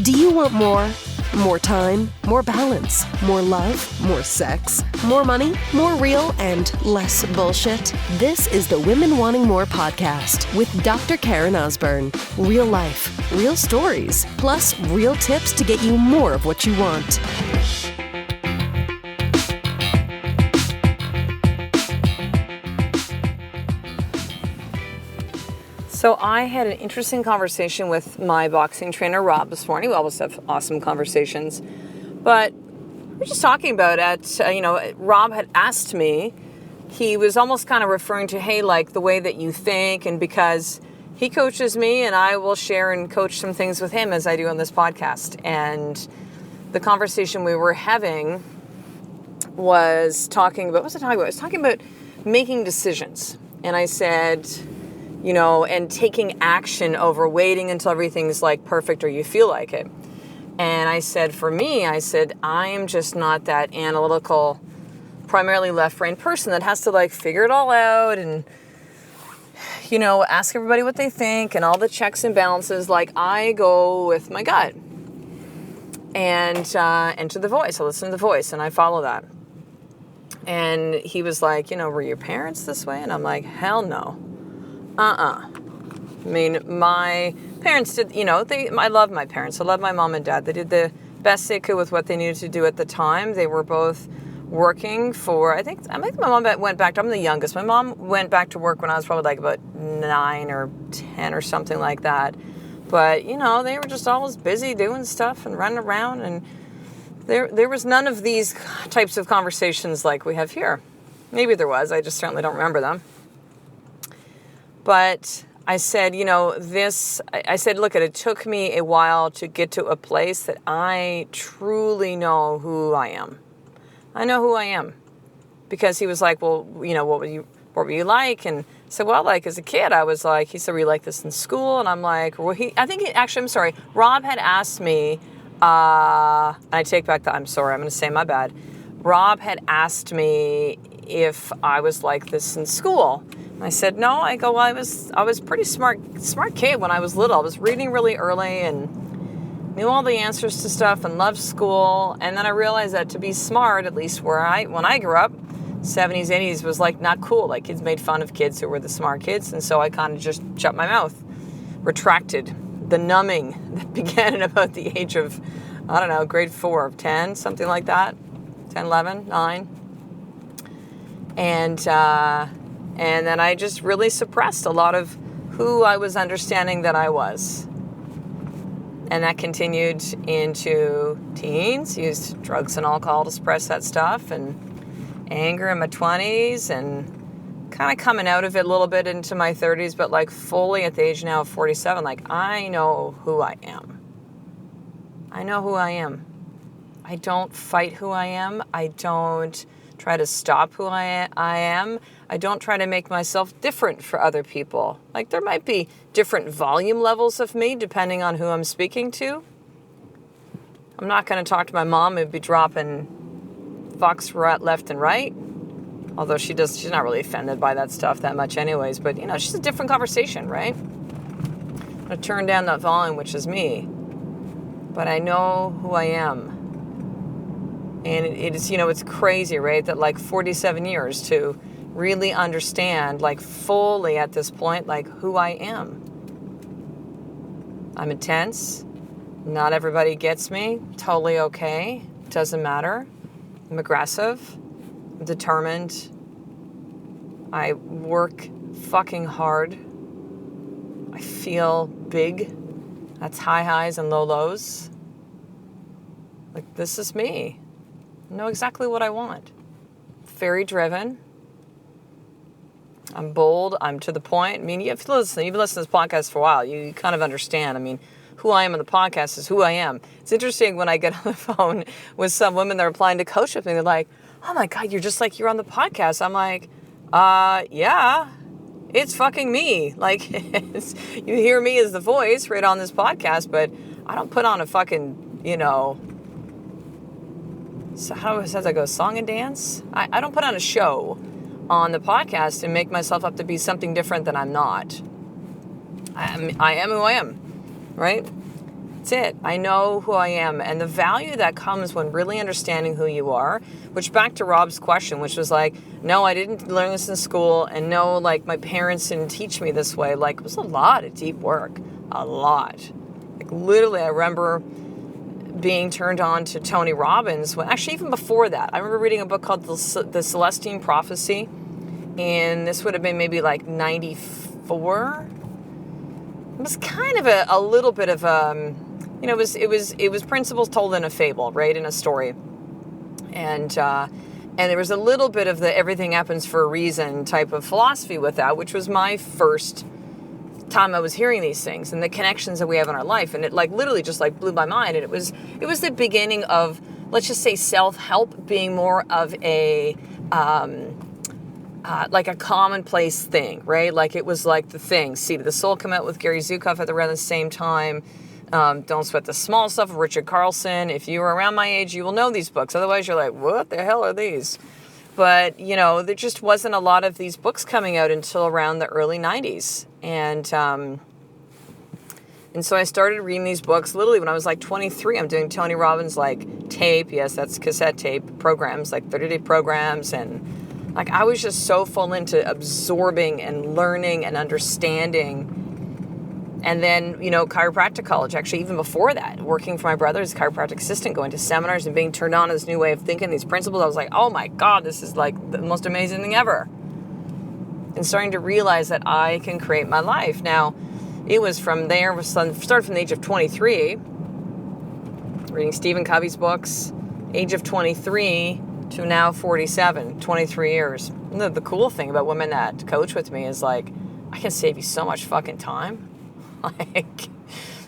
Do you want more? More time, more balance, more love, more sex, more money, more real, and less bullshit? This is the Women Wanting More podcast with Dr. Karen Osborne. Real life, real stories, plus real tips to get you more of what you want. So I had an interesting conversation with my boxing trainer, Rob, this morning. We always have awesome conversations. But we're just talking about it. Rob had asked me, he was almost kind of referring to, hey, like the way that you think, and because he coaches me and I will share and coach some things with him as I do on this podcast. And the conversation we were having was talking about, what was I talking about? I was talking about making decisions. And I said, and taking action over waiting until everything's like perfect or you feel like it. And I said, for me, I am just not that analytical, primarily left-brain person that has to like figure it all out and, ask everybody what they think and all the checks and balances. Like I go with my gut and to the voice. I listen to the voice and I follow that. And he was like, were your parents this way? And I'm like, hell no. I mean, my parents did, I love my parents. I love my mom and dad. They did the best they could with what they needed to do at the time. They were both working for, I think my mom went back to, I'm the youngest. My mom went back to work when I was probably like about 9 or 10 or something like that. But, they were just always busy doing stuff and running around. And there was none of these types of conversations like we have here. Maybe there was. I just certainly don't remember them. But I said, I said, look, it took me a while to get to a place that I truly know who I am. I know who I am. Because he was like, well, what were you like? And I said, well, like as a kid, I was like, he said, were you like this in school? And I'm like, Rob had asked me, I take back I'm going to say my bad. Rob had asked me if I was like this in school. I said, no. I go, well, I was pretty smart kid when I was little. I was reading really early and knew all the answers to stuff and loved school. And then I realized that to be smart, at least when I grew up, 70s, 80s was like not cool. Like kids made fun of kids who were the smart kids. And so I kind of just shut my mouth, retracted the numbing that began at about the age of, I don't know, grade 4, 10, something like that, 10, 11, 9. And then I just really suppressed a lot of who I was understanding that I was. And that continued into teens, used drugs and alcohol to suppress that stuff, and anger in my 20s, and kind of coming out of it a little bit into my 30s, but like fully at the age now of 47, like I know who I am. I know who I am. I don't fight who I am. I don't try to stop who I am. I don't try to make myself different for other people. Like there might be different volume levels of me depending on who I'm speaking to. I'm not going to talk to my mom who'd be dropping fucks left and right. Although she's not really offended by that stuff that much anyways. But, she's a different conversation, right? I'm going to turn down that volume, which is me. But I know who I am. And it is, it's crazy, right? That like 47 years to really understand, like fully at this point, like who I am. I'm intense. Not everybody gets me. Totally okay. Doesn't matter. I'm aggressive. I'm determined. I work fucking hard. I feel big. That's high highs and low lows. Like this is me. I know exactly what I want. Very driven. I'm bold. I'm to the point. I mean, you've been listening to this podcast for a while. You kind of understand. I mean, who I am on the podcast is who I am. It's interesting when I get on the phone with some women that are applying to coach with me. They're like, oh my God, you're just like you're on the podcast. I'm like, yeah, it's fucking me. Like, you hear me as the voice right on this podcast, but I don't put on a fucking, so how does that go? Song and dance? I don't put on a show on the podcast and make myself up to be something different than I'm not. I am who I am, right? That's it. I know who I am. And the value that comes when really understanding who you are, which back to Rob's question, which was like, no, I didn't learn this in school. And no, like my parents didn't teach me this way. Like it was a lot of deep work, a lot. Like literally, I remember being turned on to Tony Robbins. Actually, even before that, I remember reading a book called The Celestine Prophecy. And this would have been maybe like 94. It was kind of a little bit of it was principles told in a fable, right, in a story, and there was a little bit of the everything happens for a reason type of philosophy with that, which was my first time I was hearing these things and the connections that we have in our life, and it like literally just like blew my mind, and it was the beginning of, let's just say, self-help being more of a like a commonplace thing, right? Like it was like the thing. Seed of the Soul come out with Gary Zukav at around the same time. Don't Sweat the Small Stuff of Richard Carlson. If you were around my age, you will know these books. Otherwise, you're like, what the hell are these? But, there just wasn't a lot of these books coming out until around the early 90s. And so I started reading these books literally when I was like 23. I'm doing Tony Robbins like tape. Yes, that's cassette tape programs, like 30-day programs. And like I was just so full into absorbing and learning and understanding. And then, chiropractic college, actually, even before that, working for my brother as a chiropractic assistant, going to seminars and being turned on to this new way of thinking, these principles. I was like, oh my God, this is like the most amazing thing ever. And starting to realize that I can create my life. Now, it was from there, started from the age of 23, reading Stephen Covey's books, age of 23 to now 47, 23 years. And the cool thing about women that coach with me is like, I can save you so much fucking time. Like,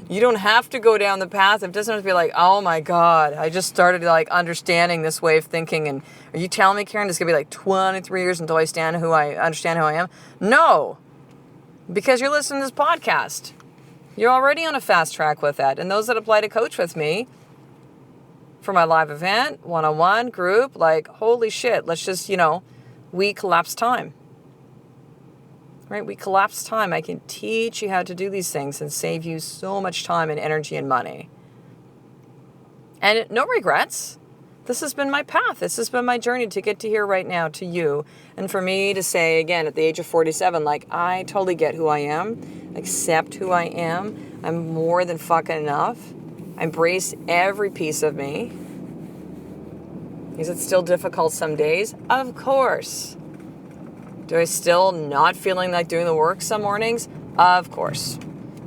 you don't have to go down the path. It doesn't have to be like, oh my God, I just started like understanding this way of thinking. And are you telling me, Karen, it's going to be like 23 years until I understand who I am? No, because you're listening to this podcast. You're already on a fast track with that. And those that apply to coach with me for my live event, one-on-one, group, like, holy shit, let's just, we collapse time. Right? We collapse time. I can teach you how to do these things and save you so much time and energy and money. And no regrets. This has been my path. This has been my journey to get to here right now to you. And for me to say, again, at the age of 47, like, I totally get who I am, accept who I am. I'm more than fucking enough. I embrace every piece of me. Is it still difficult some days? Of course. Do I still not feeling like doing the work some mornings? Of course.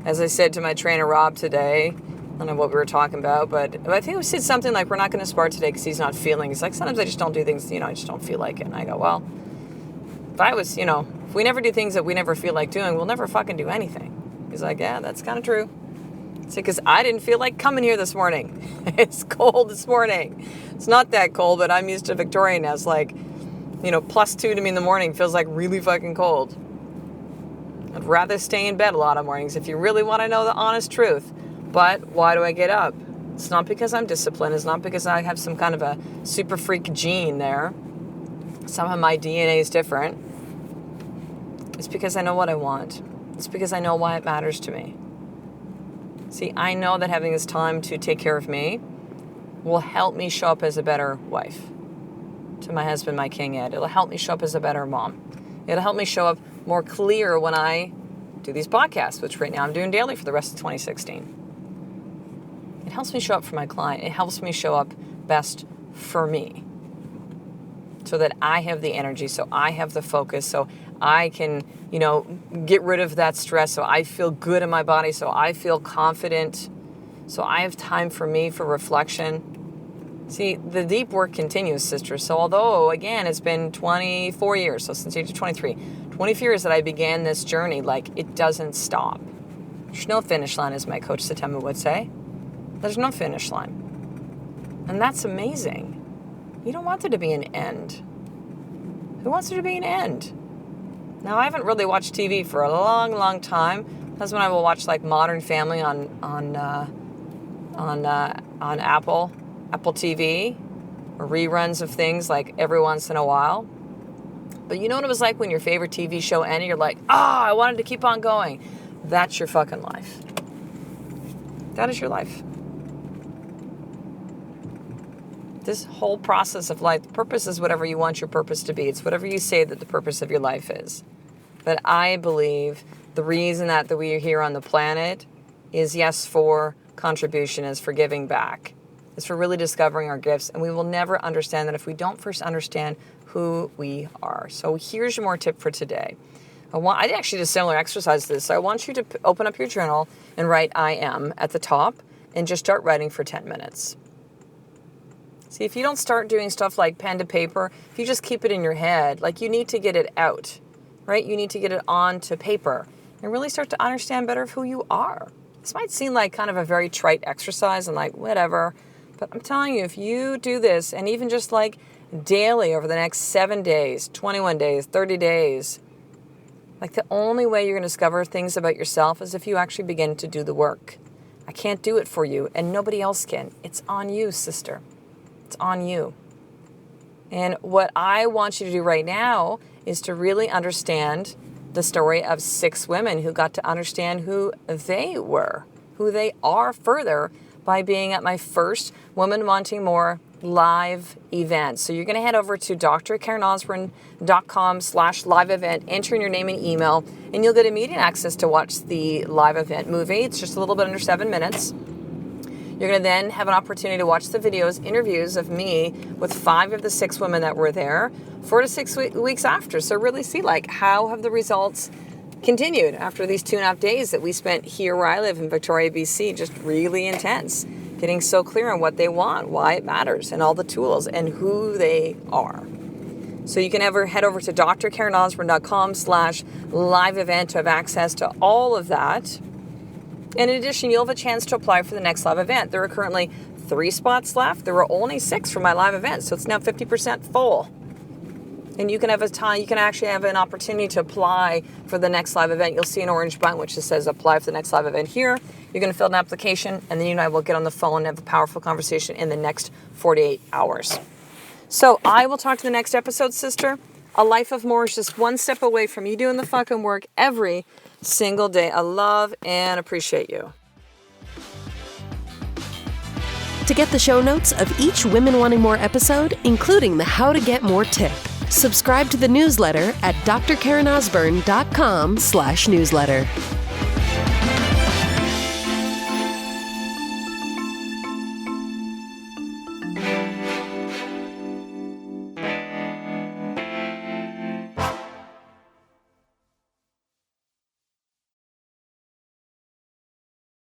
As I said to my trainer, Rob, today, I don't know what we were talking about, but I think we said something like, we're not going to spar today because he's not feeling. He's like, sometimes I just don't do things, I just don't feel like it. And I go, well, if we never do things that we never feel like doing, we'll never fucking do anything. He's like, yeah, that's kind of true. It's because I didn't feel like coming here this morning. It's cold this morning. It's not that cold, but I'm used to Victoria now. It's like, +2 to me in the morning feels like really fucking cold. I'd rather stay in bed a lot of mornings if you really want to know the honest truth. But why do I get up? It's not because I'm disciplined. It's not because I have some kind of a super freak gene there. Somehow my DNA is different. It's because I know what I want. It's because I know why it matters to me. See, I know that having this time to take care of me will help me show up as a better wife to my husband, my King Ed. It'll help me show up as a better mom. It'll help me show up more clear when I do these podcasts, which right now I'm doing daily for the rest of 2016. It helps me show up for my client. It helps me show up best for me so that I have the energy, so I have the focus, so I can, get rid of that stress, so I feel good in my body, so I feel confident, so I have time for me, for reflection. See, the deep work continues, sisters. So although, again, it's been 24 years, so since the age of 23, 24 years that I began this journey, like, it doesn't stop. There's no finish line, as my coach Satema would say. There's no finish line. And that's amazing. You don't want there to be an end. Who wants there to be an end? Now, I haven't really watched TV for a long, long time. That's when I will watch, like, Modern Family on Apple TV, or reruns of things like every once in a while. But you know what it was like when your favorite TV show ended? You're like, I wanted to keep on going. That's your fucking life. That is your life. This whole process of life, purpose is whatever you want your purpose to be. It's whatever you say that the purpose of your life is. But I believe the reason that we are here on the planet is, yes, for contribution, is for giving back, is for really discovering our gifts. And we will never understand that if we don't first understand who we are. So here's your more tip for today. I actually did a similar exercise to this. So I want you to open up your journal and write I am at the top and just start writing for 10 minutes. See, if you don't start doing stuff like pen to paper, if you just keep it in your head, like, you need to get it out, right? You need to get it onto paper and really start to understand better of who you are. This might seem like kind of a very trite exercise and like whatever, but I'm telling you, if you do this and even just like daily over the next 7 days, 21 days, 30 days, like, the only way you're going to discover things about yourself is if you actually begin to do the work. I can't do it for you, and nobody else can. It's on you, sister. It's on you. And what I want you to do right now is to really understand the story of 6 women who got to understand who they were, who they are further by being at my first Women Wanting More live event. So you're going to head over to drkarenosborn.com/live event, enter in your name and email, and you'll get immediate access to watch the live event movie. It's just a little bit under 7 minutes. You're going to then have an opportunity to watch the videos, interviews of me with 5 of the 6 women that were there 4 to 6 weeks after. So really see, like, how have the results continued after these 2.5 days that we spent here where I live in Victoria, BC, just really intense, getting so clear on what they want, why it matters, and all the tools and who they are. So you can head over to drkarenosborn.com/live event to have access to all of that. And in addition, you'll have a chance to apply for the next live event. There are currently 3 spots left. There were only 6 for my live event, so it's now 50% full. And you can actually have an opportunity to apply for the next live event. You'll see an orange button which just says apply for the next live event here. You're going to fill an application, and then you and I will get on the phone and have a powerful conversation in the next 48 hours. So I will talk to the next episode, sister. A life of more is just one step away from you doing the fucking work every single day. I love and appreciate you. To get the show notes of each Women Wanting More episode, including the How to Get More tip, subscribe to the newsletter at drkarenosborn.com/newsletter.